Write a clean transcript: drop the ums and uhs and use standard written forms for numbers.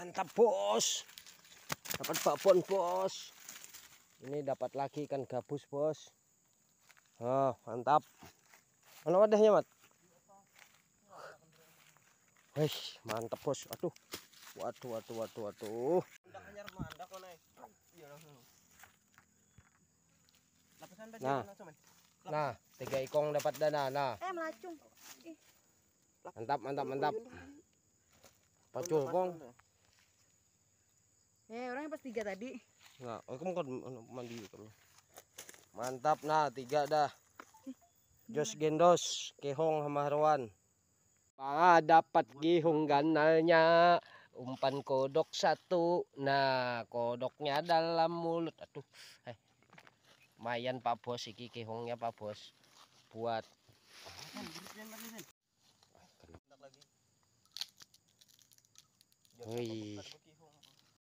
Mantap bos. Dapat babon bos. Ini dapat lagi ikan gabus bos. Oh mantap. Mana wadahnya mat? Wih mantap bos. Aduh. Waduh. Nah 3 ikong dapat dana. Nah. Melacung. Mantap. Pacul kong. Orangnya pas 3 tadi. Nah, kamu kan mandi kamu. Mantap nah 3 dah. Jos gendos, kehong sama haruan. Dapat gihung ganalnya. Umpan kodok 1. Nah, kodoknya dalam mulut. Aduh. Lumayan Pak Bos iki kehongnya Pak Bos. Buat wih.